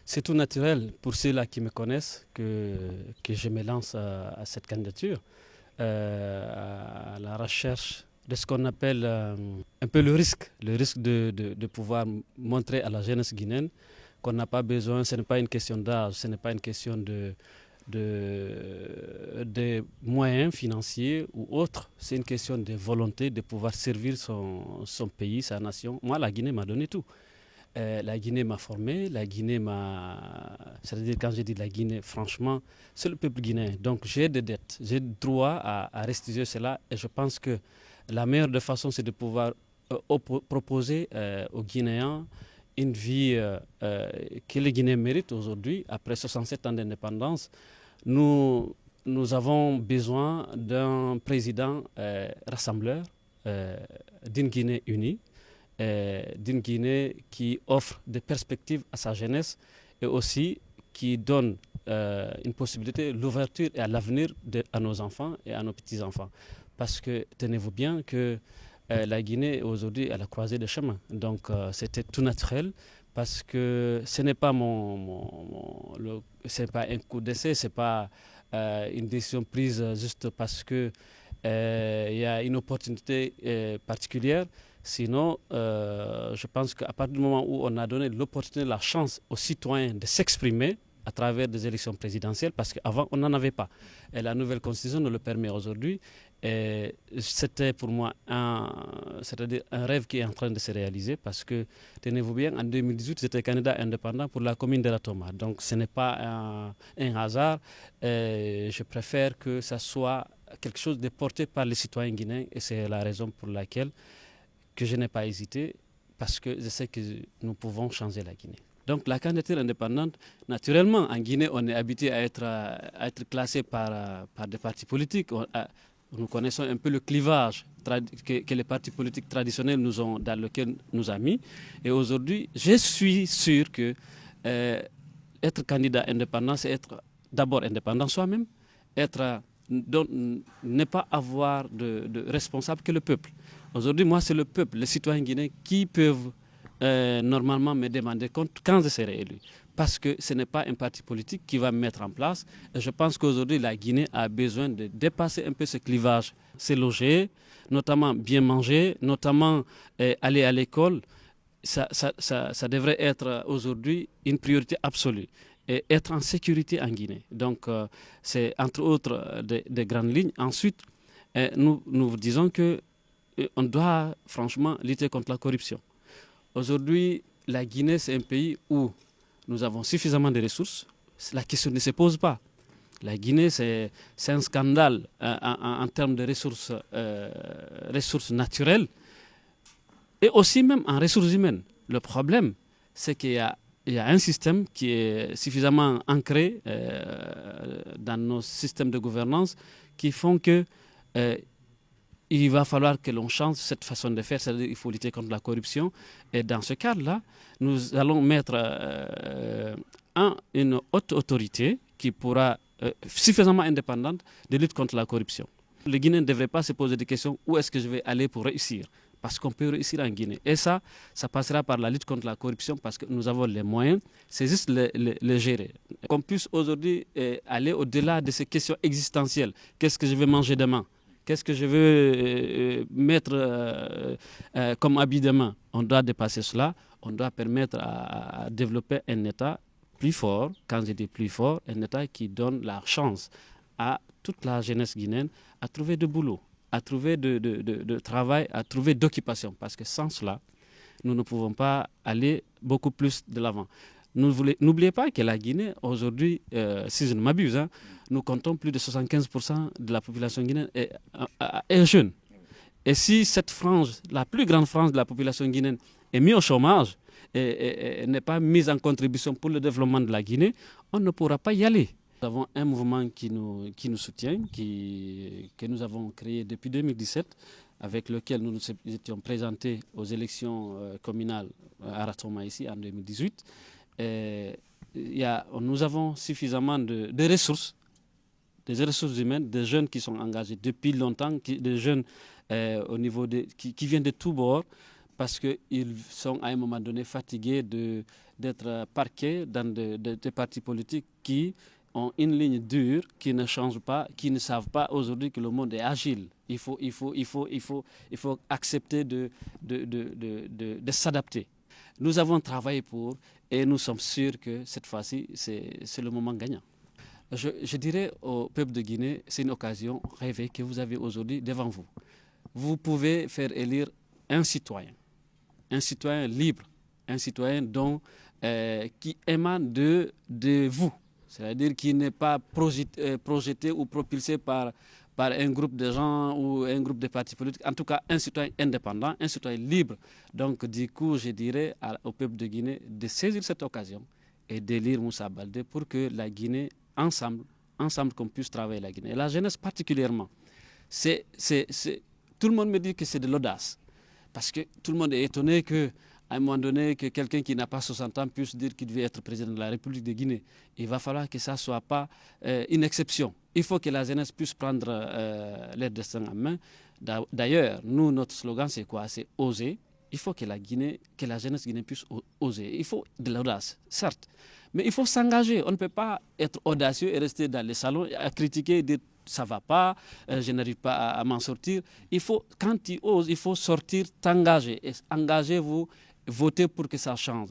C'est tout naturel pour ceux-là qui me connaissent que je me lance à cette candidature, à la recherche de ce qu'on appelle un peu le risque de pouvoir montrer à la jeunesse guinéenne qu'on n'a pas besoin, ce n'est pas une question d'âge, ce n'est pas une question de moyens financiers ou autres, c'est une question de volonté de pouvoir servir son pays, sa nation. Moi, la Guinée m'a donné tout. La Guinée m'a formé, la Guinée m'a... C'est-à-dire, quand je dis la Guinée, franchement, c'est le peuple guinéen. Donc, j'ai des dettes, j'ai droit à restituer cela. Et je pense que la meilleure des façons, c'est de pouvoir proposer aux Guinéens une vie que les Guinéens méritent aujourd'hui, après 67 ans d'indépendance. Nous avons besoin d'un président rassembleur, d'une Guinée unie, d'une Guinée qui offre des perspectives à sa jeunesse et aussi qui donne une possibilité, l'ouverture et à l'avenir à nos enfants et à nos petits-enfants. Parce que tenez-vous bien que la Guinée est aujourd'hui à la croisée des chemins. Donc c'était tout naturel parce que ce n'est pas c'est pas un coup d'essai, c'est pas une décision prise juste parce que il y a une opportunité particulière. Sinon, je pense qu'à partir du moment où on a donné l'opportunité, la chance aux citoyens de s'exprimer à travers des élections présidentielles, parce qu'avant, on n'en avait pas. Et la nouvelle constitution nous le permet aujourd'hui. Et c'était pour moi c'est-à-dire un rêve qui est en train de se réaliser, parce que, tenez-vous bien, en 2018, j'étais candidat indépendant pour la commune de la Toma. Donc, ce n'est pas un hasard. Et je préfère que ça soit quelque chose de porté par les citoyens guinéens, et c'est la raison pour laquelle que je n'ai pas hésité, parce que je sais que nous pouvons changer la Guinée. Donc la candidature indépendante, naturellement, en Guinée, on est habitué à être classé par des partis politiques. Nous connaissons un peu le clivage que les partis politiques traditionnels dans lequel nous ont mis. Et aujourd'hui, je suis sûr que être candidat indépendant, c'est être d'abord indépendant soi-même, ne pas avoir de responsable que le peuple. Aujourd'hui, moi, c'est le peuple, les citoyens guinéens qui peuvent normalement me demander compte quand je serai élu. Parce que ce n'est pas un parti politique qui va me mettre en place. Et je pense qu'aujourd'hui, la Guinée a besoin de dépasser un peu ce clivage. Se loger, notamment bien manger, notamment aller à l'école. Ça devrait être aujourd'hui une priorité absolue. Et être en sécurité en Guinée. Donc, c'est entre autres des grandes lignes. Ensuite, nous disons que on doit franchement lutter contre la corruption. Aujourd'hui, la Guinée, c'est un pays où nous avons suffisamment de ressources. La question ne se pose pas. La Guinée, c'est un scandale en termes de ressources naturelles et aussi même en ressources humaines. Le problème, c'est qu'il y a un système qui est suffisamment ancré dans nos systèmes de gouvernance qui font que il va falloir que l'on change cette façon de faire, c'est-à-dire qu'il faut lutter contre la corruption. Et dans ce cadre-là, nous allons mettre une haute autorité qui pourra, suffisamment indépendante, de lutte contre la corruption. Les Guinéens ne devraient pas se poser des questions où est-ce que je vais aller pour réussir. Parce qu'on peut réussir en Guinée. Et ça passera par la lutte contre la corruption parce que nous avons les moyens, c'est juste les gérer. Qu'on puisse aujourd'hui aller au-delà de ces questions existentielles. Qu'est-ce que je vais manger demain ? Qu'est-ce que je veux mettre comme habit demain ? On doit dépasser cela. On doit permettre à développer un État plus fort. Quand je dis plus fort, un État qui donne la chance à toute la jeunesse guinéenne à trouver de boulot, à trouver de travail, à trouver d'occupation. Parce que sans cela, nous ne pouvons pas aller beaucoup plus de l'avant. N'oubliez pas que la Guinée, aujourd'hui, si je ne m'abuse, nous comptons plus de 75% de la population guinéenne est jeune. Et si cette frange, la plus grande frange de la population guinéenne, est mise au chômage et n'est pas mise en contribution pour le développement de la Guinée, on ne pourra pas y aller. Nous avons un mouvement qui nous soutient, que nous avons créé depuis 2017, avec lequel nous nous étions présentés aux élections communales à Ratoma ici en 2018. Nous avons suffisamment de ressources, des ressources humaines, des jeunes qui sont engagés depuis longtemps, des jeunes au niveau qui viennent de tous bords, parce qu'ils sont à un moment donné fatigués d'être parqués dans des partis politiques qui ont une ligne dure, qui ne changent pas, qui ne savent pas aujourd'hui que le monde est agile. Il faut accepter de s'adapter. Nous avons travaillé pour et nous sommes sûrs que cette fois-ci, c'est le moment gagnant. Je dirais au peuple de Guinée, c'est une occasion rêvée que vous avez aujourd'hui devant vous. Vous pouvez faire élire un citoyen libre, un citoyen qui émane de vous, c'est-à-dire qui n'est pas projeté ou propulsé par un groupe de gens ou un groupe de partis politiques, en tout cas un citoyen indépendant, un citoyen libre. Donc du coup, je dirais au peuple de Guinée de saisir cette occasion et d'élire Moussa Baldé pour que la Guinée, ensemble qu'on puisse travailler la Guinée. Et la jeunesse particulièrement, tout le monde me dit que c'est de l'audace. Parce que tout le monde est étonné qu'à un moment donné, que quelqu'un qui n'a pas 60 ans puisse dire qu'il veut être président de la République de Guinée. Il va falloir que ça ne soit pas une exception. Il faut que la jeunesse puisse prendre leur destin en main. D'ailleurs, nous, notre slogan, c'est quoi? C'est oser. Il faut que la jeunesse guinéenne puisse oser. Il faut de l'audace, certes. Mais il faut s'engager. On ne peut pas être audacieux et rester dans les salons à critiquer et dire ça ne va pas, je n'arrive pas à m'en sortir. Quand tu oses, il faut sortir, t'engager. Et engagez-vous, votez pour que ça change.